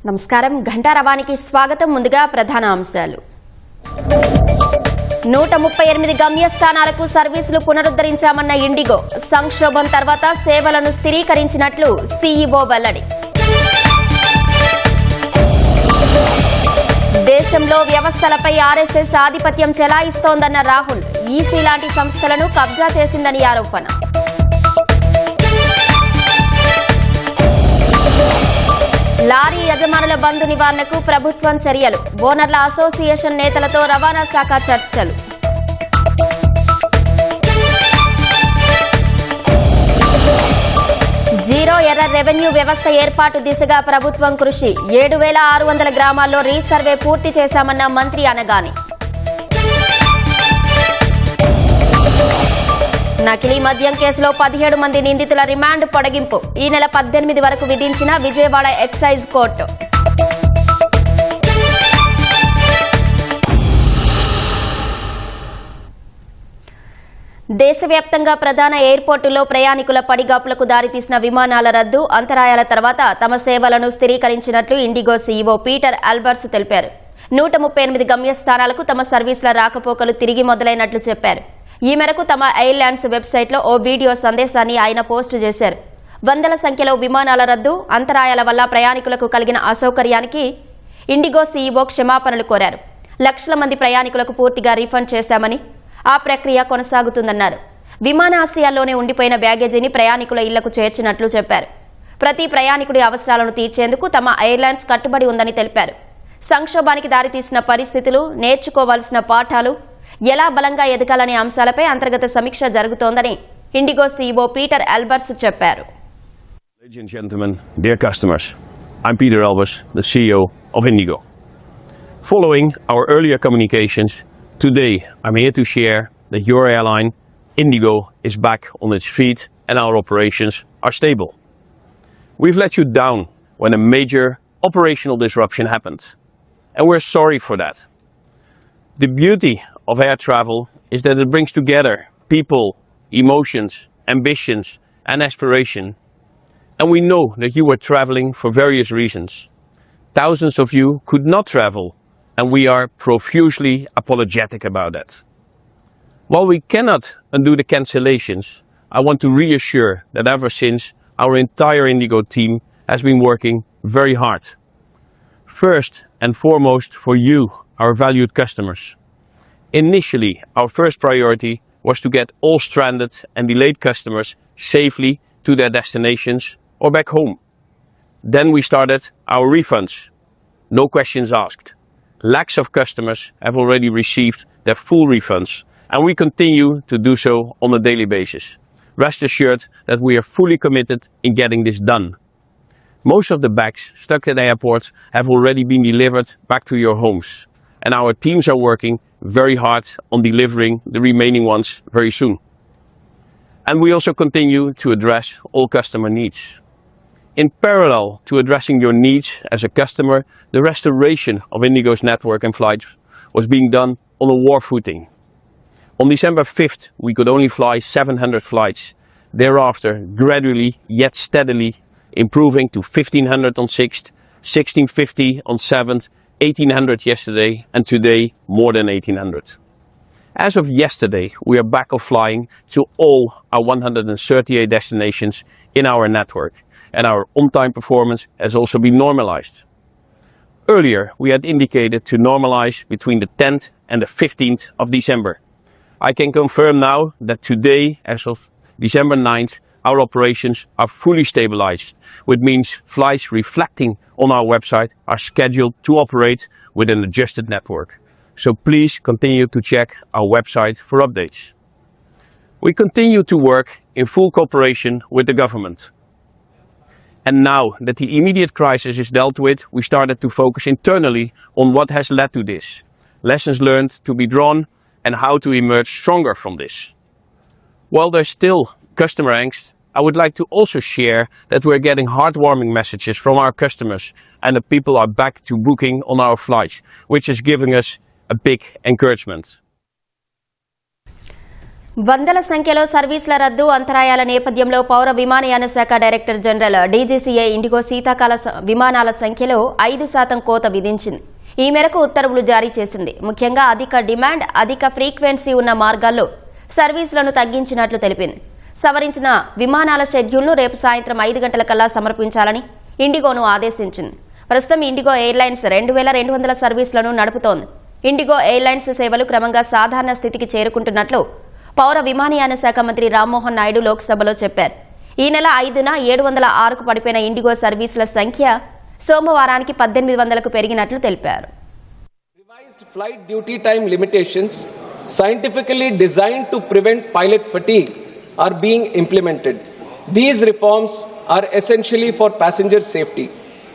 నమస్కారం ఘంటారవానికి స్వాగతం. ముందుగా ప్రధాన అంశాలు. 138 గమ్యస్థానాలకు సర్వీసులు పునరుద్ధరించామన్న ఇండిగో. సంక్షోభం తర్వాత సేవలను స్థిరీకరించినట్లు సీఈఓ వెల్లడి. దేశంలో వ్యవస్థలపై ఆర్ఎస్ఎస్ ఆధిపత్యం చెలాయిస్తోందన్న రాహుల్. ఈసీ లాంటి సంస్థలను కబ్జా చేసిందని ఆరోపణ. లారీ యజమానుల బంద్ నివారణకు ప్రభుత్వం చర్యలు. ఓనర్ల అసోసియేషన్ నేతలతో రవాణా శాఖ చర్చలు. జీరో ఎర్రర్ రెవెన్యూ వ్యవస్థ ఏర్పాటు దిశగా ప్రభుత్వం కృషి. 7,600 గ్రామాల్లో రీసర్వే పూర్తి చేశామన్న మంత్రి అనగాని. నకిలీ మద్యం కేసులో 17 మంది నిందితుల రిమాండ్ పొడిగింపు. ఈ నెల 18 వరకు విధించిన విజయవాడ ఎక్సైజ్ కోర్టు. దేశవ్యాప్తంగా ప్రధాన ఎయిర్పోర్టుల్లో ప్రయాణికుల పడిగాపులకు దారితీసిన విమానాల రద్దు, అంతరాయాల తర్వాత తమ సేవలను స్థిరీకరించినట్లు ఇండిగో సీఈఓ పీటర్ ఆల్బర్ట్స్ తెలిపారు. 138 గమ్యస్థానాలకు తమ సర్వీసుల రాకపోకలు తిరిగి మొదలైనట్లు చెప్పారు. ఈ మేరకు తమ ఎయిర్లైన్స్ వెబ్సైట్లో ఓ వీడియో సందేశాన్ని ఆయన పోస్టు చేశారు. వందల సంఖ్యలో విమానాల రద్దు, అంతరాయాల వల్ల ప్రయాణికులకు కలిగిన అసౌకర్యానికి ఇండిగో సీఈఓ క్షమాపణలు కోరారు. లక్షల మంది ప్రయాణికులకు పూర్తిగా రీఫండ్ చేశామని, ఆ ప్రక్రియ కొనసాగుతుందన్నారు. విమానాశ్రయాల్లోనే ఉండిపోయిన బ్యాగేజీని ప్రయాణికుల ఇళ్లకు చేర్చినట్లు చెప్పారు. ప్రతి ప్రయాణికుడి అవసరాలను తీర్చేందుకు తమ ఎయిర్లైన్స్ కట్టుబడి ఉందని తెలిపారు. సంక్షోభానికి దారితీసిన పరిస్థితులు, నేర్చుకోవాల్సిన పాఠాలు, ఎలా బలంగా ఎదగాలనే అంశాలపై అంతర్గత సమీక్ష జరుగుతోందని ఇండిగో సీఈఓ పీటర్ ఆల్బర్ట్స్ చెప్పారు. Ladies and gentlemen, dear customers, I'm Peter Albers, the CEO of Indigo. Following our earlier communications, today I'm here to share that your airline, Indigo, is back on its feet and our operations are stable. We've let you down when a major operational disruption happened, and we're sorry for that. The beauty of air travel is that it brings together people, emotions, ambitions and aspiration. And we know that you were traveling for various reasons. Thousands of you could not travel, and we are profusely apologetic about that. While we cannot undo the cancellations, I want to reassure that ever since, our entire Indigo team has been working very hard. First and foremost for you, our valued customers. Initially, our first priority was to get all stranded and delayed customers safely to their destinations or back home. Then we started our refunds. No questions asked. Lakhs of customers have already received their full refunds, and we continue to do so on a daily basis. Rest assured that we are fully committed in getting this done. Most of the bags stuck at airports have already been delivered back to your homes, and our teams are working very hard on delivering the remaining ones very soon. And we also continue to address all customer needs. In parallel to addressing your needs as a customer, the restoration of Indigo's network and flights was being done on a war footing. On December 5th, we could only fly 700 flights. Thereafter, gradually yet steadily improving to 1,500 on 6th, 1,650 on 7th, 1,800 yesterday, and today more than 1,800. As of yesterday, we are back of flying to all our 138 destinations in our network, and our on-time performance has also been normalized. Earlier, we had indicated to normalize between the 10th and the 15th of December. I can confirm now that today, as of December 9th, our operations are fully stabilized, which means flights reflecting on our website are scheduled to operate with an adjusted network. So please continue to check our website for updates. We continue to work in full cooperation with the government. And now that the immediate crisis is dealt with, we started to focus internally on what has led to this, lessons learned to be drawn, and how to emerge stronger from this. While there's still customer angst, I would like to also share that we're getting heartwarming messages from our customers and that people are back to booking on our flights, which is giving us a big encouragement. వందల సంఖ్యలో సర్వీసుల రద్దు అంతరాయాల నేపథ్యంలో పౌర విమానయాన శాఖ director general DGCA IndiGo శీతాకాల విమానాల సంఖ్యలో 5% కోత విధించింది. ఈ మేరకు ఉత్తర్వులు జారీ చేసింది. ముఖ్యంగా అధిక డిమాండ్, అధిక ఫ్రీక్వెన్సీ ఉన్న మార్గాల్లో సర్వీసులను తగ్గించినట్లు తెలిపింది. సవరించిన విమానాల షెడ్యూల్ను రేపు సాయంత్రం 5 గంటలకల్లా సమర్పించాలని ఇండిగోను ఆదేశించింది. ప్రస్తుతం ఇండిగో ఎయిర్లైన్స్ 2200 సర్వీసులను నడుపుతోంది. ఇండిగో ఎయిర్లైన్స్ సేవలు క్రమంగా సాధారణ స్థితికి చేరుకుంటున్నట్లు పౌర విమానయాన శాఖ మంత్రి రామ్మోహన్ నాయుడు లోక్సభలో చెప్పారు. ఈ నెల 5న 706కు పడిపోయిన ఇండిగో సర్వీసుల సంఖ్య సోమవారానికి 1800కు పెరిగినట్లు తెలిపారు. Revised flight duty time limitations scientifically designed to prevent pilot fatigue are being implemented. These reforms are essentially for passenger safety.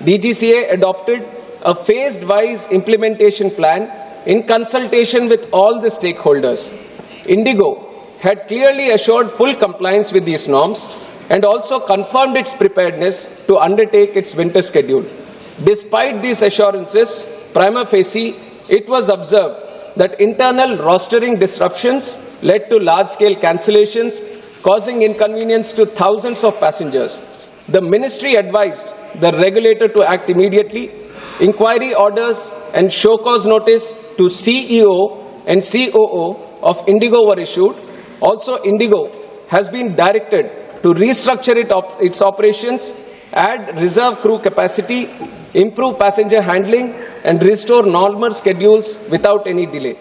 DGCA adopted a phased-wise implementation plan in consultation with all the stakeholders. Indigo had clearly assured full compliance with these norms and also confirmed its preparedness to undertake its winter schedule. Despite these assurances, prima facie, it was observed that internal rostering disruptions led to large-scale cancellations, causing inconvenience to thousands of passengers. The ministry advised the regulator to act immediately. Inquiry orders and show cause notice to CEO and COO of Indigo were issued. Also, Indigo has been directed to restructure its operations, add reserve crew capacity, improve passenger handling, and restore normal schedules without any delay.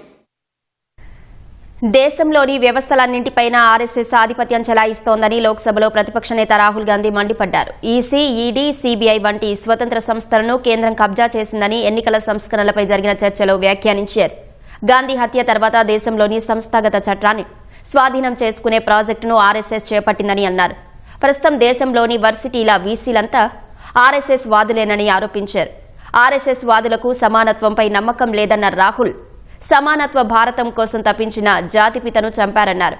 దేశంలోని వ్యవస్థలన్నింటిపైన RSS ఆధిపత్యం చెలాయిస్తోందని లోక్సభలో ప్రతిపక్ష నేత రాహుల్ గాంధీ మండిపడ్డారు. EC, ED, CBI వంటి స్వతంత్ర సంస్థలను కేంద్రం కబ్జా చేసిందని ఎన్నికల సంస్కరణలపై జరిగిన చర్చలో వ్యాఖ్యానించారు. గాంధీ హత్య తర్వాత దేశంలోని సంస్థాగత చట్టాన్ని స్వాధీనం చేసుకునే ప్రాజెక్టును ఆర్ఎస్ఎస్ చేపట్టిందని అన్నారు. ప్రస్తుతం దేశంలోని వర్సిటీల వీసీలంతా ఆర్ఎస్ఎస్ వాదులేనని ఆరోపించారు. ఆర్ఎస్ఎస్ వాదులకు సమానత్వంపై నమ్మకం లేదన్న రాహుల్ సమానత్వ భారతం కోసం తప్పించిన జాతిపితను చంపారన్నారు.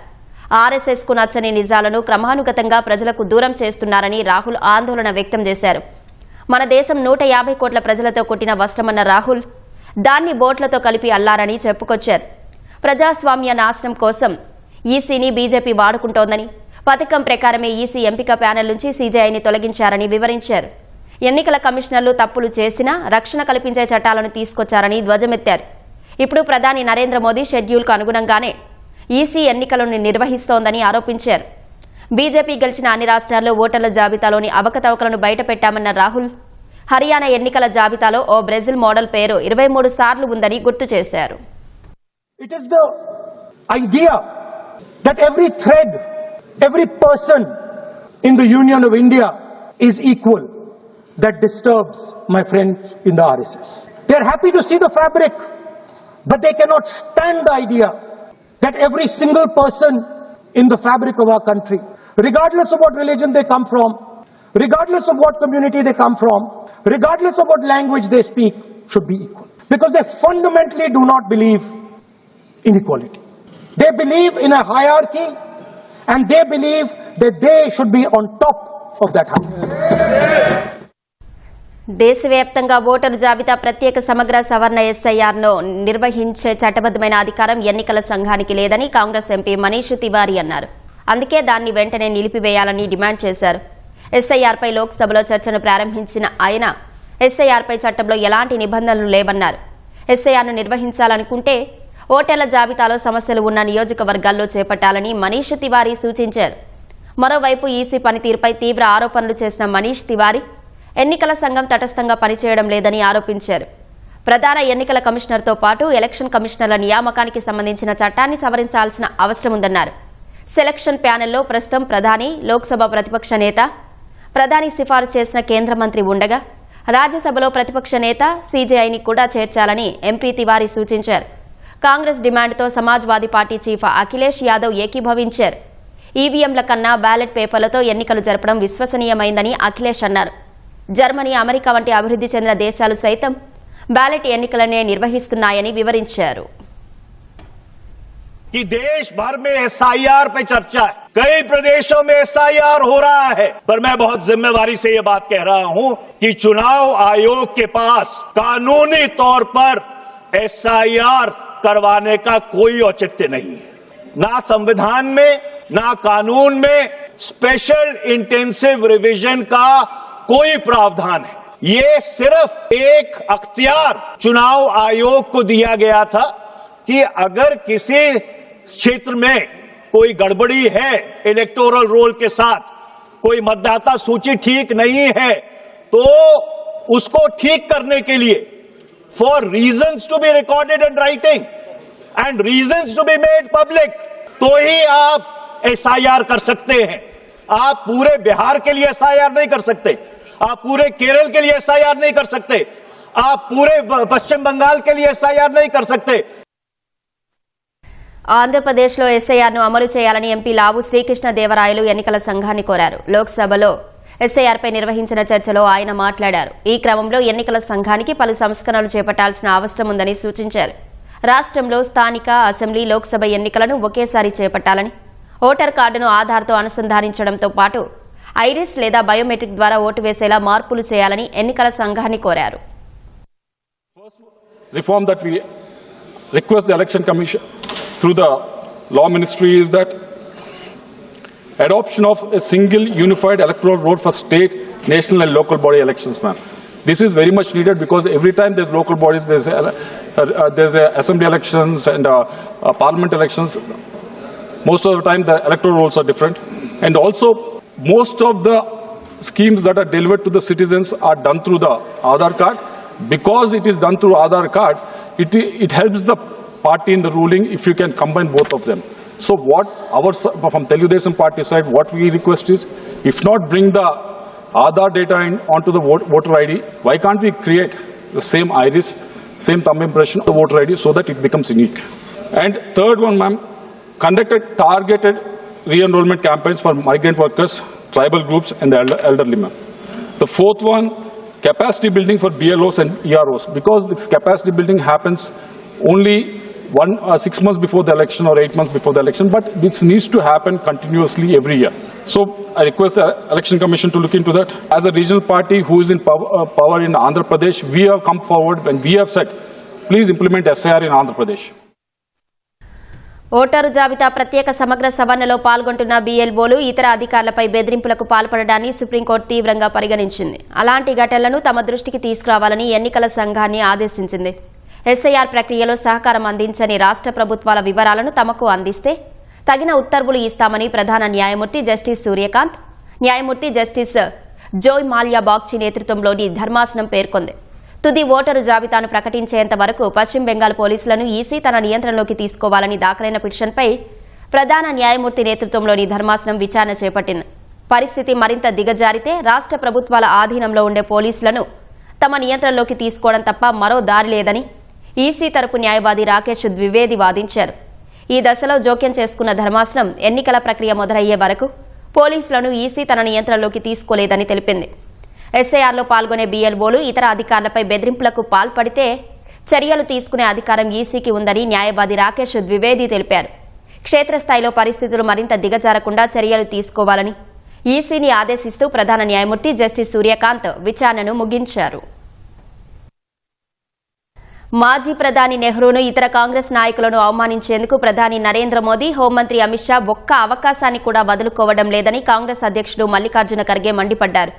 ఆర్ఎస్ఎస్ కు నచ్చని నిజాలను క్రమానుగతంగా ప్రజలకు దూరం చేస్తున్నారని రాహుల్ ఆందోళన వ్యక్తం చేశారు. మన దేశం 150 కోట్ల ప్రజలతో కొట్టిన వస్త్రమన్న రాహుల్ దాన్ని బోట్లతో కలిపి అల్లారని చెప్పుకొచ్చారు. ప్రజాస్వామ్య నాశనం కోసం ఈసీని బీజేపీ వాడుకుంటోందని, పథకం ప్రకారమే ఈసీ ఎంపిక ప్యానెల్ నుంచి సీజేఐని తొలగించారని వివరించారు. ఎన్నికల కమిషనర్లు తప్పులు చేసినా రక్షణ కల్పించే చట్టాలను తీసుకొచ్చారని ధ్వజమెత్తారు. ఇప్పుడు ప్రధాని నరేంద్ర మోదీ షెడ్యూల్కు అనుగుణంగానే ఈసీ ఎన్నికలను నిర్వహిస్తోందని ఆరోపించారు. బీజేపీ గెలిచిన అన్ని రాష్ట్రాల్లో ఓటర్ల జాబితాలోని అవకతవకలను బయటపెట్టామన్న రాహుల్ హర్యానా ఎన్నికల జాబితాలో ఓ బ్రెజిల్ మోడల్ పేరు 23 సార్లు ఉందని గుర్తు చేశారు. It is the idea that every thread, every person in the Union of India is equal that disturbs my friends in the RSS. They are happy to see the fabric, but they cannot stand the idea that every single person in the fabric of our country, regardless of what religion they come from, regardless of what community they come from, regardless of what language they speak, should be equal. Because they fundamentally do not believe in equality. They believe in a hierarchy, and they believe that they should be on top of that hierarchy. దేశవ్యాప్తంగా voter జాబితా ప్రత్యేక సమగ్ర సవరణ ఎస్ఐఆర్ను నిర్వహించే చట్టబద్దమైన అధికారం ఎన్నికల సంఘానికి లేదని కాంగ్రెస్ ఎంపీ మనీష్ తివారీ అన్నారు. అందుకే దాన్ని వెంటనే నిలిపివేయాలని డిమాండ్ చేశారు. ఎస్ఐఆర్పై లోక్సభలో చర్చను ప్రారంభించిన ఆయన ఎస్ఐఆర్పై చట్టంలో ఎలాంటి నిబంధనలు లేవన్నారు. ఎస్ఐఆర్ను నిర్వహించాలనుకుంటే ఓటర్ల జాబితాలో సమస్యలు ఉన్న నియోజకవర్గాల్లో చేపట్టాలని మనీష్ తివారీ సూచించారు. మరోవైపు ఈసీ పనితీరుపై తీవ్ర ఆరోపణలు చేసిన మనీష్ తివారీ ఎన్నికల సంఘం తటస్థంగా పనిచేయడం లేదని ఆరోపించారు. ప్రధాన ఎన్నికల కమిషనర్తో పాటు ఎలక్షన్ కమిషనర్ల నియామకానికి సంబంధించిన చట్టాన్ని సవరించాల్సిన అవసరం ఉందన్నారు. సెలక్షన్ ప్యానెల్లో ప్రస్తుతం ప్రధాని, లోక్సభ ప్రతిపక్ష నేత, ప్రధాని సిఫారు చేసిన కేంద్ర మంత్రి ఉండగా రాజ్యసభలో ప్రతిపక్ష నేత, సీజేఐని కూడా చేర్చాలని ఎంపీ తివారీ సూచించారు. కాంగ్రెస్ డిమాండ్తో సమాజ్వాదీ పార్టీ చీఫ్ అఖిలేష్ యాదవ్ ఏకీభవించారు. ఈవీఎంల కన్నా బ్యాలెట్ పేపర్లతో ఎన్నికలు జరపడం విశ్వసనీయమైందని అఖిలేష్ అన్నారు. జర్మనీ, అమెరికా వంటి అభివృద్ధి చెందిన దేశాలు సైతం బ్యాలెట్ ఎన్నికలనే నిర్వహిస్తున్నాయని వివరించారు. कि देश भर में एसआईआर पे चर्चा है, कई प्रदेशों में एसआईआर हो रहा है, पर मैं बहुत जिम्मेवारी से ये बात कह रहा हूं कि चुनाव आयोग के पास कानूनी तौर पर एसआईआर करवाने का कोई औचित्य नहीं है. ना संविधान में ना कानून में स्पेशल इंटेंसिव रिवीजन का कोई प्रावधान है। ये सिर्फ एक अख्तियार चुनाव आयोग को दिया गया था कि अगर किसी क्षेत्र में कोई गड़बड़ी है इलेक्टोरल रोल के साथ, कोई मतदाता सूची ठीक नहीं है, तो उसको ठीक करने के लिए for reasons to be recorded in writing and reasons to be made public, तो ही आप एसआईआर कर सकते हैं। आप पूरे बिहार के लिए एसआईआर नहीं कर सकते, आप पूरे केरल के लिए एसआईआर नहीं कर सकते, आप पूरे पश्चिम बंगाल के लिए एसआईआर नहीं कर सकते। ఆంధ్రప్రదేశ్లో ఎస్ఐఆర్ను అమలు చేయాలని ఎంపీ లావు శ్రీకృష్ణదేవరాయలు ఎన్నికల సంఘాన్ని కోరారు. లోక్సభలో ఎస్ఐఆర్పై నిర్వహించిన చర్చలో ఆయన మాట్లాడారు. ఈ క్రమంలో ఎన్నికల సంఘానికి పలు సంస్కరణలు చేపట్టాల్సిన అవసరం ఉందని సూచించారు. రాష్ట్రంలో స్థానిక, అసెంబ్లీ, లోక్సభ ఎన్నికలను ఒకేసారి చేపట్టాలని, ఓటర్ కార్డును ఆధార్తో అనుసంధానించడంతో పాటు ఐరిస్ లేదా బయోమెట్రిక్ ద్వారా ఓటు వేసేలా మార్పులు చేయాలని ఎన్నికల సంఘాన్ని కోరారు. Reform that we request the Election Commission through the Law Ministry is that adoption of a single unified electoral roll for state, national and local body elections, ma'am. This is very much needed because every time there's local bodies, there's a assembly elections and parliament elections. Most of the time the electoral rolls are different, and also most of the schemes that are delivered to the citizens are done through the Aadhaar card. Because it is done through Aadhaar card, it helps the party in the ruling if you can combine both of them. So what from Telugu Desam party side, what we request is, if not bring the Aadhaar data onto the voter ID, why can't we create the same iris, same thumb impression of the voter ID so that it becomes unique? And third one, ma'am, conducted targeted re-enrollment campaigns for migrant workers, tribal groups and the elderly, ma'am. The fourth one, capacity building for BLOs and EROs, because this capacity building happens only 6 months before the election or 8 months before the election, but this needs to happen continuously every year. So I request the Election Commission to look into that. As a regional party who is in power in Andhra Pradesh, we have come forward and we have said, please implement SIR in Andhra Pradesh. Voter జాబితా ప్రత్యేక సమగ్ర సవరణలో పాల్గొంటున్న బీఎల్ఓలు ఇతర అధికారులపై బెదిరింపులకు పాల్పడడాన్ని supreme court తీవ్రంగా పరిగణించింది. అలాంటి ఘటనలను తమ దృష్టికి తీసుకురావాలని ఎన్నికల సంఘాన్ని ఆదేశించింది. ఎస్ఐఆర్ ప్రక్రియలో సహకారం అందించని రాష్ట్ర ప్రభుత్వాల వివరాలను తమకు అందిస్తే తగిన ఉత్తర్వులు ఇస్తామని ప్రధాన న్యాయమూర్తి జస్టిస్ సూర్యకాంత్, న్యాయమూర్తి జస్టిస్ జోయ్ మాల్యా బాగ్చి నేతృత్వంలోని ధర్మాసనం పేర్కొంది. తుది ఓటరు జాబితాను ప్రకటించేంత వరకు పశ్చిమ బెంగాల్ పోలీసులను ఈసీ తన నియంత్రణలోకి తీసుకోవాలని దాఖలైన పిటిషన్పై ప్రధాన న్యాయమూర్తి నేతృత్వంలోని ధర్మాసనం విచారణ చేపట్టింది. పరిస్థితి మరింత దిగజారితే రాష్ట్ర ప్రభుత్వాల ఆధీనంలో ఉండే పోలీసులను తమ నియంత్రణలోకి తీసుకోవడం తప్ప మరో దారి లేదని ఈసీ తరపు న్యాయవాది రాకేష్ ద్వివేది వాదించారు. ఈ దశలో జోక్యం చేసుకున్న ధర్మాసనం ఎన్నికల ప్రక్రియ మొదలయ్యే వరకు పోలీసులను ఈసీ తన నియంత్రణలోకి తీసుకోలేదని తెలిపింది. ఎస్ఐఆర్లో పాల్గొనే బీఎల్ఓలు ఇతర అధికారులపై బెదిరింపులకు పాల్పడితే చర్యలు తీసుకునే అధికారం ఈసీకి ఉందని న్యాయవాది రాకేష్ ద్వివేది తెలిపారు. క్షేత్రస్థాయిలో పరిస్థితులు మరింత దిగజారకుండా చర్యలు తీసుకోవాలని ఈసీని ఆదేశిస్తూ ప్రధాన న్యాయమూర్తి జస్టిస్ సూర్యకాంత్ విచారణను ముగించారు. మాజీ ప్రధాని నెహ్రూను ఇతర కాంగ్రెస్ నాయకులను అవమానించేందుకు ప్రధాని నరేంద్ర మోదీ, హోంమంత్రి అమిత్ షా ఒక్క అవకాశాన్ని కూడా వదులుకోవడం లేదని కాంగ్రెస్ అధ్యక్షుడు మల్లికార్జున ఖర్గే మండిపడ్డారు.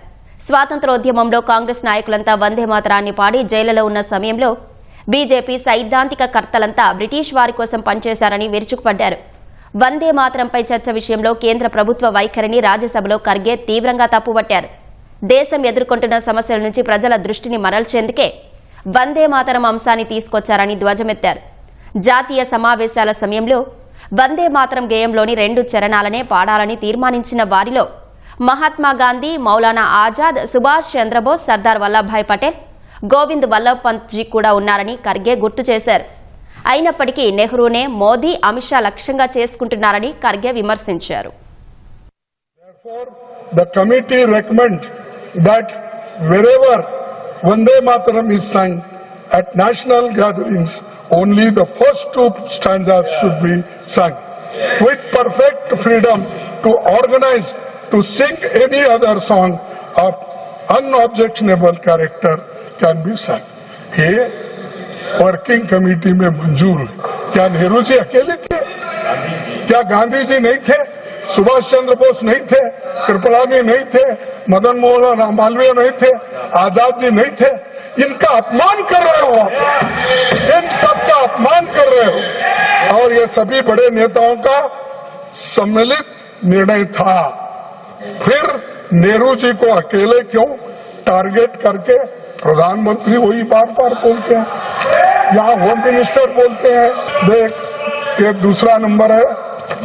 స్వాతంత్ర్యోద్యమంలో కాంగ్రెస్ నాయకులంతా వందే మాతరాన్ని పాడి జైలులో ఉన్న సమయంలో బీజేపీ సైద్ధాంతిక కర్తలంతా బ్రిటిష్ వారి కోసం పనిచేశారని విరుచుకుపడ్డారు. వందే మాతరంపై చర్చ విషయంలో కేంద్ర ప్రభుత్వ వైఖరిని రాజ్యసభలో ఖర్గే తీవ్రంగా తప్పుపట్టారు. దేశం ఎదుర్కొంటున్న సమస్యల నుంచి ప్రజల దృష్టిని మరల్చేందుకే వందే మాతరం అంశాన్ని తీసుకొచ్చారని ధ్వజమెత్తారు. జాతీయ సమావేశాల సమయంలో వందే మాతరం గేయంలోని 2 చరణాలనే పాడాలని తీర్మానించిన వారిలో మహాత్మా గాంధీ, మౌలానా ఆజాద్, సుభాష్ చంద్రబోస్, సర్దార్ వల్లభాయ్ పటేల్, గోవింద్ వల్లభ్ పంత్ జీ కూడా ఉన్నారని ఖర్గే గుర్తు చేశారు. అయినప్పటికీ నెహ్రూనే మోదీ, అమిత్ షా లక్ష్యంగా చేసుకుంటున్నారని ఖర్గే విమర్శించారు. The committee recommend that wherever Vande Mataram is sung at national gatherings, only the first 2 stanzas should be sung. With perfect freedom to organize to sing any other song of unobjectionable character can be sung. ये working committee में मंजूर हुई. क्या नेहरू जी अकेले थे? क्या गांधी जी नहीं थे, सुभाष चंद्र बोस नहीं थे, कृपलानी नहीं थे, मदन मोहन मालवीय नहीं थे, आजाद जी नहीं थे? इनका अपमान कर रहे हो आप, इन सबका अपमान कर रहे हो। और ये सभी बड़े नेताओं का सम्मिलित निर्णय था। फिर नेहरू जी को अकेले क्यों टारगेट करके प्रधानमंत्री वही बार बार बोलते हैं, यहाँ होम मिनिस्टर बोलते हैं। देख, एक दूसरा नंबर है,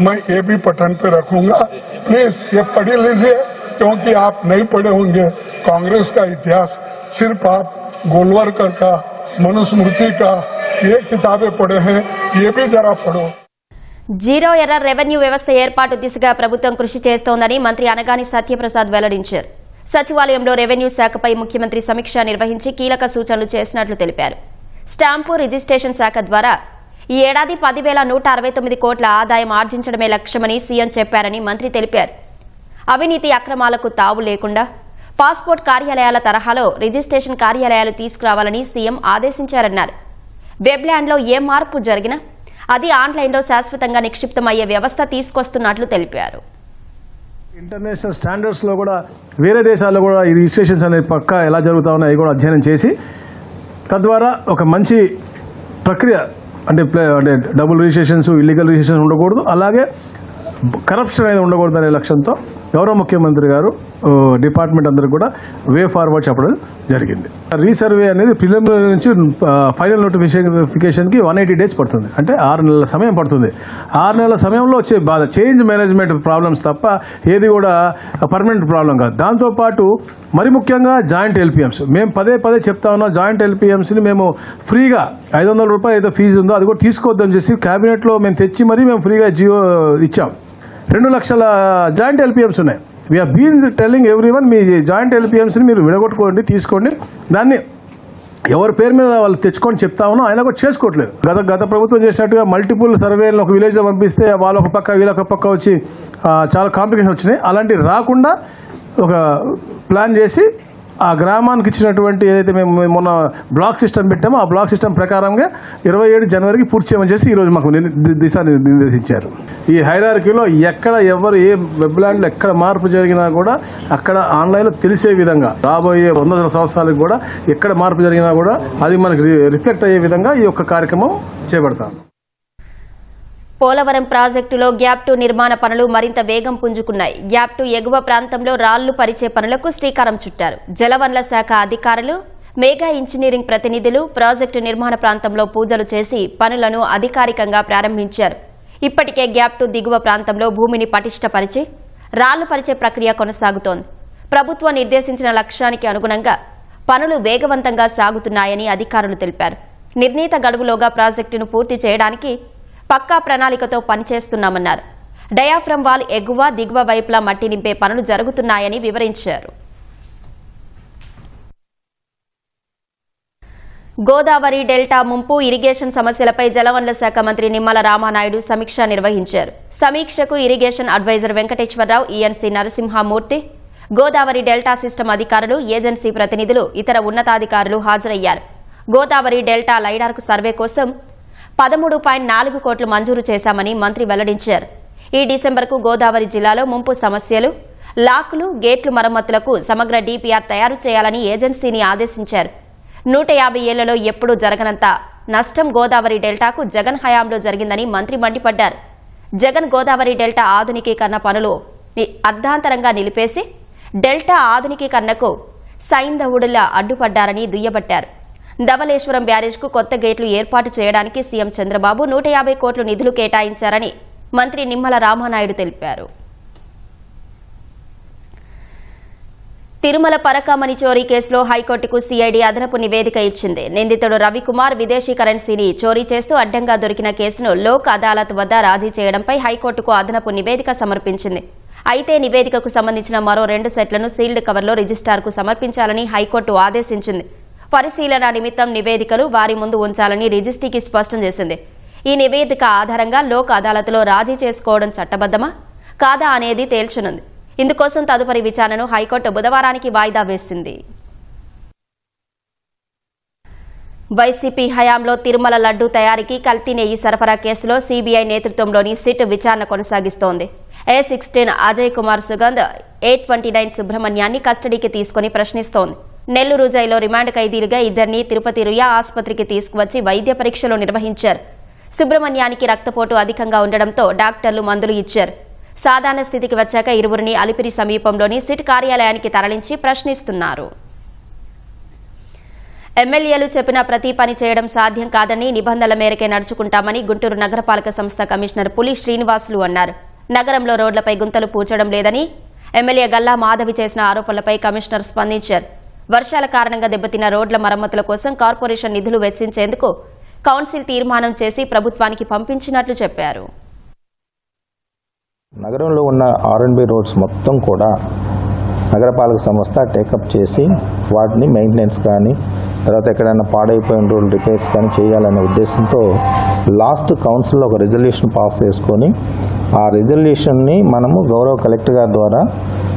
मैं ये भी पठन पे रखूंगा, प्लीज ये पढ़ लीजिए, क्योंकि आप नहीं पढ़े होंगे कांग्रेस का इतिहास। सिर्फ आप गोलवरकर का, मनुस्मृति का ये किताबें पढ़े हैं, ये भी जरा पढ़ो। జీరో ఎర్రర్ రెవెన్యూ వ్యవస్థ ఏర్పాటు దిశగా ప్రభుత్వం కృషి చేస్తోందని మంత్రి అనగాని సత్యప్రసాద్ వెల్లడించారు. సచివాలయంలో రెవెన్యూ శాఖపై ముఖ్యమంత్రి సమీక్ష నిర్వహించి కీలక సూచనలు చేసినట్లు తెలిపారు. స్టాంపు రిజిస్ట్రేషన్ శాఖ ద్వారా ఈ ఏడాది 10,169 కోట్ల ఆదాయం ఆర్జించడమే లక్ష్యమని సీఎం చెప్పారని మంత్రి తెలిపారు. అవినీతి అక్రమాలకు తావు లేకుండా పాస్పోర్ట్ కార్యాలయాల తరహాలో రిజిస్ట్రేషన్ కార్యాలయాలు తీసుకురావాలని సీఎం ఆదేశించారన్నారు. వెబ్ల్యాండ్లో ఏ మార్పు జరిగినా అది ఆన్లైన్లో శాశ్వతంగా నిక్షిప్తమయ్యే వ్యవస్థ తీసుకొస్తున్నట్లు తెలిపారు. ఇంటర్నేషనల్ స్టాండర్డ్స్ లో కూడా వేరే దేశాల్లో కూడా ఈ రిజిస్ట్రేషన్స్ అనేది పక్కా ఎలా జరుగుతా ఉన్నాయో కూడా అధ్యయనం చేసి తద్వారా ఒక మంచి ప్రక్రియ అంటే డబుల్ రిజిస్ట్రేషన్స్, ఇల్లీగల్ రిజిస్ట్రేషన్ ఉండకూడదు, అలాగే కరప్షన్ అనేది ఉండకూడదు అనే లక్ష్యంతో గౌరవ ముఖ్యమంత్రి గారు డిపార్ట్మెంట్ అందరూ కూడా వే ఫార్వర్డ్ చెప్పడం జరిగింది. రీసర్వే అనేది ప్రిలిమినరీ నుంచి ఫైనల్ నోటిఫికేషన్కి 180 days పడుతుంది, అంటే 6 నెలల సమయం పడుతుంది. 6 నెలల సమయంలో వచ్చే బాధ చేంజ్ మేనేజ్మెంట్ ప్రాబ్లమ్స్ తప్ప ఏది కూడా పర్మనెంట్ ప్రాబ్లం కాదు. దాంతోపాటు మరి ముఖ్యంగా జాయింట్ ఎల్పిఎంస్, మేము పదే చెప్తా ఉన్నాం, జాయింట్ ఎల్పిఎంస్ని మేము ఫ్రీగా 500 రూపాయలు ఏదో ఫీజు ఉందో అది కూడా తీసుకోవద్దని చేసి క్యాబినెట్లో మేము తెచ్చి మరీ మేము ఫ్రీగా జియో ఇచ్చాం. 2 లక్షల జాయింట్ ఎల్పిఎంస్ ఉన్నాయి. వీఆర్ బీన్ టెల్లింగ్ ఎవ్రీవన్, మీ జాయింట్ ఎల్పిఎంస్ని మీరు విడగొట్టుకోండి, తీసుకోండి, దాన్ని ఎవరి పేరు మీద వాళ్ళు తెచ్చుకొని చెప్తా ఉన్నాం, ఆయన కూడా చేసుకోవట్లేదు. గత ప్రభుత్వం చేసినట్టుగా మల్టిపుల్ సర్వేలను ఒక విలేజ్లో పంపిస్తే వాళ్ళ ఒక పక్క వీళ్ళొక పక్క వచ్చి చాలా కాంప్లికేషన్ వచ్చినాయి. అలాంటివి రాకుండా ఒక ప్లాన్ చేసి ఆ గ్రామానికి ఇచ్చినటువంటి ఏదైతే మేము మొన్న బ్లాక్ సిస్టమ్ పెట్టామో ఆ బ్లాక్ సిస్టమ్ ప్రకారంగా 27 జనవరికి పూర్తి చేయమని చేసి ఈరోజు మాకు నిర్దేశించారు. ఈ హైరార్కీలో ఎక్కడ ఎవరు ఏ వెబ్లాండ్లో ఎక్కడ మార్పు జరిగినా కూడా అక్కడ ఆన్లైన్లో తెలిసే విధంగా రాబోయే 100 సంవత్సరాలకు కూడా ఎక్కడ మార్పు జరిగినా కూడా అది మనకి రిఫ్లెక్ట్ అయ్యే విధంగా ఈ యొక్క కార్యక్రమం చేపడతాం. పోలవరం ప్రాజెక్టులో గ్యాప్ 2 నిర్మాణ పనులు మరింత వేగం పుంజుకున్నాయి. గ్యాప్ 2 ఎగువ ప్రాంతంలో రాళ్లు పరిచే పనులకు శ్రీకారం చుట్టారు. జలవనరుల శాఖ అధికారులు, మేఘా ఇంజనీరింగ్ ప్రతినిధులు ప్రాజెక్టు నిర్మాణ ప్రాంతంలో పూజలు చేసి పనులను అధికారికంగా ప్రారంభించారు. ఇప్పటికే గ్యాప్ 2 దిగువ ప్రాంతంలో భూమిని పటిష్టపరిచి రాళ్లు పరిచే ప్రక్రియ కొనసాగుతోంది. ప్రభుత్వం నిర్దేశించిన లక్ష్యానికి అనుగుణంగా పనులు వేగవంతంగా సాగుతున్నాయని అధికారులు తెలిపారు. నిర్ణీత గడువులోగా ప్రాజెక్టును పూర్తి చేయడానికి పక్కా ప్రణాళికతో పనిచేస్తున్నామన్నారు. డయాఫ్రమ్ వాల్ ఎగువ దిగువ వైపులా మట్టి నింపే పనులు జరుగుతున్నాయని వివరించారు. గోదావరి డెల్టా ముంపు, ఇరిగేషన్ సమస్యలపై జలవనరుల శాఖ మంత్రి నిమ్మల రామానాయుడు సమీక్ష నిర్వహించారు. సమీక్షకు irrigation adviser Venkateswara Rao, ENC Narasimhamurthy, Godavari delta system అధికారులు, ఏజెన్సీ ప్రతినిధులు, ఇతర ఉన్నతాధికారులు హాజరయ్యారు. గోదావరి డెల్టా లైడార్కు సర్వే కోసం 13.4 కోట్లు మంజూరు చేశామని మంత్రి వెల్లడించారు. ఈ డిసెంబర్కు గోదావరి జిల్లాలో ముంపు సమస్యలు, లాకులు, గేట్లు మరమ్మతులకు సమగ్ర డీపీఆర్ తయారు చేయాలని ఏజెన్సీని ఆదేశించారు. 150 ఏళ్లలో ఎప్పుడూ జరగనంత నష్టం గోదావరి డెల్టాకు జగన్ హయాంలో జరిగిందని మంత్రి మండిపడ్డారు. జగన్ గోదావరి డెల్టా ఆధునికీకరణ పనులు అర్ధాంతరంగా నిలిపేసి డెల్టా ఆధునికీకరణకు సైంధవుడిలా అడ్డుపడ్డారని దుయ్యబట్టారు. ధవళేశ్వరం బ్యారేజ్కు కొత్త గేట్లు ఏర్పాటు చేయడానికి సీఎం చంద్రబాబు 150 కోట్లు నిధులు కేటాయించారని మంత్రి నిమ్మల రామానాయుడు తెలిపారు. తిరుమల పరకామణి చోరీ కేసులో హైకోర్టుకు సిఐడి అదనపు నివేదిక ఇచ్చింది. నిందితుడు రవికుమార్ విదేశీ కరెన్సీని చోరీ చేస్తూ అడ్డంగా దొరికిన కేసును లోక్ అదాలత్ వద్ద రాజీ చేయడంపై హైకోర్టుకు అదనపు నివేదిక సమర్పించింది. అయితే నివేదికకు సంబంధించిన మరో 2 సెట్లను సీల్డ్ కవర్లో రిజిస్ట్రార్కు సమర్పించాలని హైకోర్టు ఆదేశించింది. పరిశీలన నిమిత్తం నివేదికలు వారి ముందు ఉంచాలని రిజిస్ట్రీకి స్పష్టం చేసింది. ఈ నివేదిక ఆధారంగా లోక్ అదాలత్లో రాజీ చేసుకోవడం చట్టబద్దమా కాదా అనేది తేల్చనుంది. ఇందుకోసం తదుపరి విచారణను హైకోర్టు బుధవారానికి వాయిదా వేసింది. వైసీపీ హయాంలో తిరుమల లడ్డూ తయారీకి కల్తీ నెయ్యి సరఫరా కేసులో సీబీఐ నేతృత్వంలోని సిట్ విచారణ కొనసాగిస్తోంది. A16 అజయ్ కుమార్ సుగంధ్, A29 సుబ్రహ్మణ్యాన్ని కస్టడీకి తీసుకుని ప్రశ్నిస్తోంది. నెల్లూరు జైల్లో రిమాండ్ ఖైదీలుగా ఇద్దరిని తిరుపతి రుయా ఆసుపత్రికి తీసుకువచ్చి వైద్య పరీక్షలు నిర్వహించారు. సుబ్రహ్మణ్యానికి రక్తపోటు అధికంగా ఉండడంతో డాక్టర్లు మందులు ఇచ్చారు. సాధారణ స్థితికి వచ్చాక ఇరువురిని అలిపిరి సమీపంలోని సిట్ కార్యాలయానికి తరలించి ప్రశ్నిస్తున్నారు. ఎమ్మెల్యేలు చెప్పిన ప్రతి పని చేయడం సాధ్యం కాదని, నిబంధనల మేరకే నడుచుకుంటామని గుంటూరు నగరపాలక సంస్థ కమిషనర్ పులి శ్రీనివాసులు అన్నారు. నగరంలో రోడ్లపై గుంతలు పూడ్చడం లేదని ఎమ్మెల్యే గల్లా మాధవి చేసిన ఆరోపణలపై కమిషనర్ స్పందించారు. వర్షాల కారణంగా దెబ్బతిన్న రోడ్ల మరమ్మతుల కోసం కార్పొరేషన్ నిధులు వెచ్చించేందుకు కౌన్సిల్ తీర్మానం చేసి ప్రభుత్వానికి పంపించినట్లు చెప్పారు. నగరంలో ఉన్న R&B రోడ్స్ మొత్తం కూడా నగరపాలక సంస్థ టేకప్ చేసి వాటిని మెయింటెనెన్స్ కానీ తర్వాత ఎక్కడైనా పాడైపోయిన రోడ్లు రిపేర్స్ కానీ చేయాలనే ఉద్దేశంతో లాస్ట్ కౌన్సిల్లో ఒక రెజల్యూషన్ పాస్ చేసుకొని ఆ రెజల్యూషన్ని మనము గౌరవ కలెక్టర్ గారి ద్వారా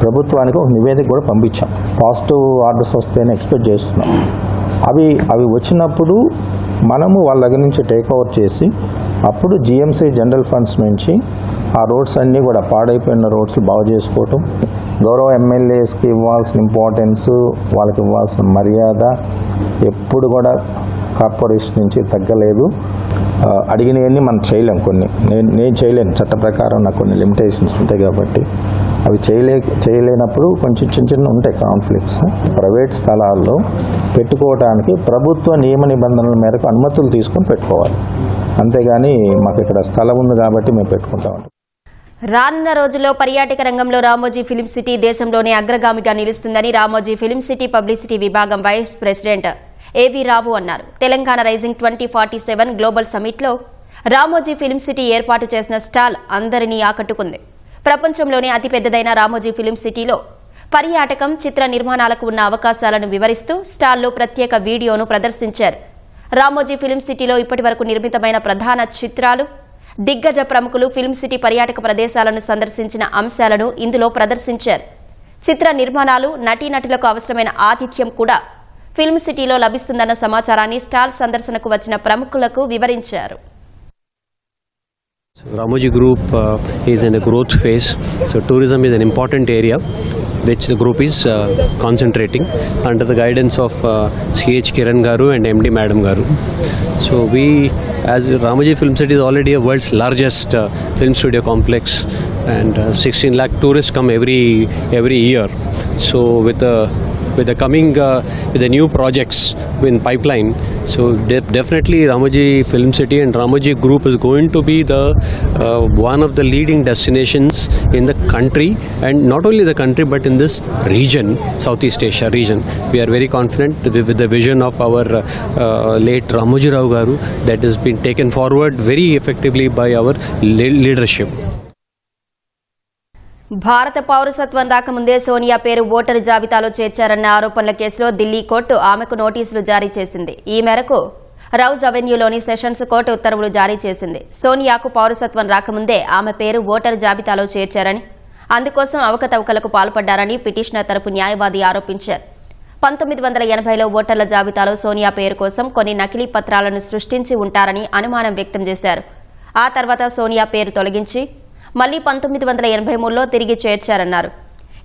ప్రభుత్వానికి ఒక నివేదిక కూడా పంపించాం. పాజిటివ్ ఆర్డర్స్ వస్తేనే ఎక్స్పెక్ట్ చేస్తున్నాం. అవి వచ్చినప్పుడు మనము వాళ్ళ దగ్గర నుంచి టేక్ ఓవర్ చేసి అప్పుడు GMC జనరల్ ఫండ్స్ నుంచి ఆ రోడ్స్ అన్నీ కూడా పాడైపోయిన రోడ్స్ బాగు చేసుకోవటం, గౌరవ ఎమ్మెల్యేస్కి ఇవ్వాల్సిన ఇంపార్టెన్స్, వాళ్ళకి ఇవ్వాల్సిన మర్యాద ఎప్పుడు కూడా కార్పొరేషన్ నుంచి తగ్గలేదు. అడిగినవన్నీ మనం చేయలేం. కొన్ని నేను చేయలేను, చట్ట ప్రకారం నాకు కొన్ని లిమిటేషన్స్ ఉంటాయి కాబట్టి అవి చేయలేనప్పుడు కొంచెం చిన్న ఉంటాయి కాన్ఫ్లిక్ట్స్. ప్రైవేట్ స్థలాల్లో పెట్టుకోవడానికి ప్రభుత్వ నియమ నిబంధనల మేరకు అనుమతులు తీసుకొని పెట్టుకోవాలి. అంతేగాని మాకు ఇక్కడ స్థలం ఉంది కాబట్టి మేము పెట్టుకుంటాం. రానున్న రోజుల్లో పర్యాటక రంగంలో రామోజీ ఫిల్మ్ సిటీ దేశంలోనే అగ్రగామిగా నిలుస్తుందని రామోజీ ఫిల్మ్ సిటీ పబ్లిసిటీ విభాగం వైస్ ప్రెసిడెంట్ ఏవి రావు అన్నారు. తెలంగాణ రైజింగ్ 2047 గ్లోబల్ సమిట్లో రామోజీ ఫిల్మ్ సిటీ ఏర్పాటు చేసిన స్టాల్ అందరినీ ఆకట్టుకుంది. ప్రపంచంలోనే అతిపెద్దదైన రామోజీ ఫిల్మ్ సిటీలో పర్యాటకం, చిత్ర నిర్మాణాలకు ఉన్న అవకాశాలను వివరిస్తూ స్టాల్లో ప్రత్యేక వీడియోను ప్రదర్శించారు. రామోజీ ఫిల్మ్ సిటీలో ఇప్పటివరకు నిర్మితమైన ప్రధాన చిత్రాలు, దిగ్గజ ప్రముఖులు ఫిల్మ్ సిటీ పర్యాటక ప్రదేశాలను సందర్శించిన అంశాలను ఇందులో ప్రదర్శించారు. చిత్ర నిర్మాణాలు, నటీనటులకు అవసరమైన ఆతిథ్యం కూడా ఫిల్మ్ సిటీలో లభిస్తుందన్న సమాచారాన్ని స్టాల్ సందర్శనకు వచ్చిన ప్రముఖులకు వివరించారు. Ramoji Group is in a growth phase, so tourism is an important area which the group is concentrating under the guidance of CH Kiran Garu and MD Madam Garu. So we, as Ramoji Film City is already a world's largest film studio complex, and 16 lakh tourists come every year. So with the coming with the new projects in pipeline, so definitely Ramoji Film City and Ramoji Group is going to be the one of the leading destinations in the country, and not only the country but in this region, Southeast Asia region. We are very confident with the vision of our late Ramoji Rao Garu that has been taken forward very effectively by our leadership. భారత పౌరసత్వం రాకముందే సోనియా పేరు voter జాబితాలో చేర్చారన్న ఆరోపణల కేసులో Delhi court ఆమెకు నోటీసులు జారీ చేసింది. ఈ మేరకు రౌజ్ అవెన్యూలోని సెషన్స్ కోర్టు ఉత్తర్వులు జారీ చేసింది. సోనియాకు పౌరసత్వం రాకముందే ఆమె పేరు ఓటరు జాబితాలో చేర్చారని, అందుకోసం అవకతవకలకు పాల్పడ్డారని పిటిషనర్ తరపు న్యాయవాది ఆరోపించారు. 1980లో ఓటర్ల జాబితాలో సోనియా పేరు కోసం కొన్ని నకిలీ పత్రాలను సృష్టించి ఉంటారని అనుమానం వ్యక్తం చేశారు. ఆ తర్వాత సోనియా పేరు తొలగించి మళ్లీ 1983లో తిరిగి చేర్చారన్నారు.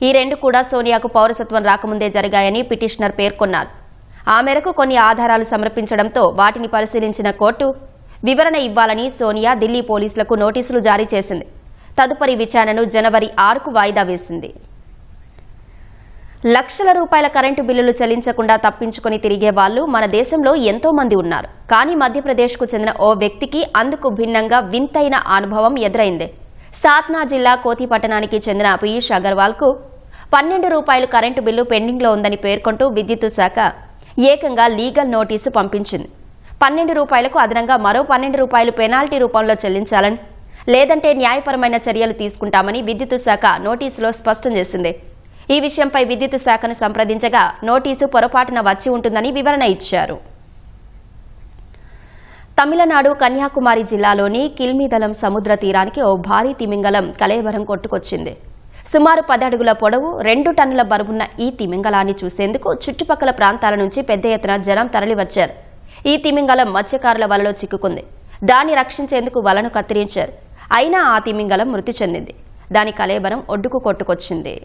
ఈ రెండు కూడా సోనియాకు పౌరసత్వం రాకముందే జరిగాయని పిటిషనర్ పేర్కొన్నారు. ఆ మేరకు కొన్ని ఆధారాలు సమర్పించడంతో వాటిని పరిశీలించిన కోర్టు వివరణ ఇవ్వాలని సోనియా ఢిల్లీ పోలీసులకు నోటీసులు జారీ చేసింది. తదుపరి విచారణను జనవరి 6కు వాయిదా వేసింది. లక్షల రూపాయల కరెంటు బిల్లులు చెల్లించకుండా తప్పించుకుని తిరిగే వాళ్లు మన దేశంలో ఎంతో మంది ఉన్నారు. కానీ మధ్యప్రదేశ్కు చెందిన ఓ వ్యక్తికి అందుకు భిన్నంగా వింతైన అనుభవం ఎదురైంది. సాత్నా జిల్లా కోతి పట్టణానికి చెందిన పీయూష్ అగర్వాల్కు 12 రూపాయలు కరెంటు బిల్లు పెండింగ్లో ఉందని పేర్కొంటూ విద్యుత్ శాఖ ఏకంగా లీగల్ నోటీసు పంపించింది. 12 రూపాయలకు అదనంగా మరో 12 రూపాయలు పెనాల్టీ రూపంలో చెల్లించాలని, లేదంటే న్యాయపరమైన చర్యలు తీసుకుంటామని విద్యుత్ శాఖ నోటీసులో స్పష్టం చేసింది. ఈ విషయంపై విద్యుత్ శాఖను సంప్రదించగా నోటీసు పొరపాటున వచ్చి ఉంటుందని వివరణ ఇచ్చారు. తమిళనాడు కన్యాకుమారి జిల్లాలోని కిల్మిదలం సముద్ర తీరానికి ఓ భారీ తిమింగలం కలేవరం కొట్టుకొచ్చింది. సుమారు 10 అడుగుల పొడవు, 2 టన్నుల బరువున్న ఈ తిమింగలాన్ని చూసేందుకు చుట్టుపక్కల ప్రాంతాల నుంచి పెద్ద ఎత్తున జనం తరలివచ్చారు. ఈ తిమింగలం మత్స్యకారుల వలలో చిక్కుకుంది. దాన్ని రక్షించేందుకు వలను కత్తిరించారు. అయినా ఆ తిమింగలం మృతి చెందింది. దాని కళేబరం ఒడ్డుకు కొట్టుకొచ్చింది.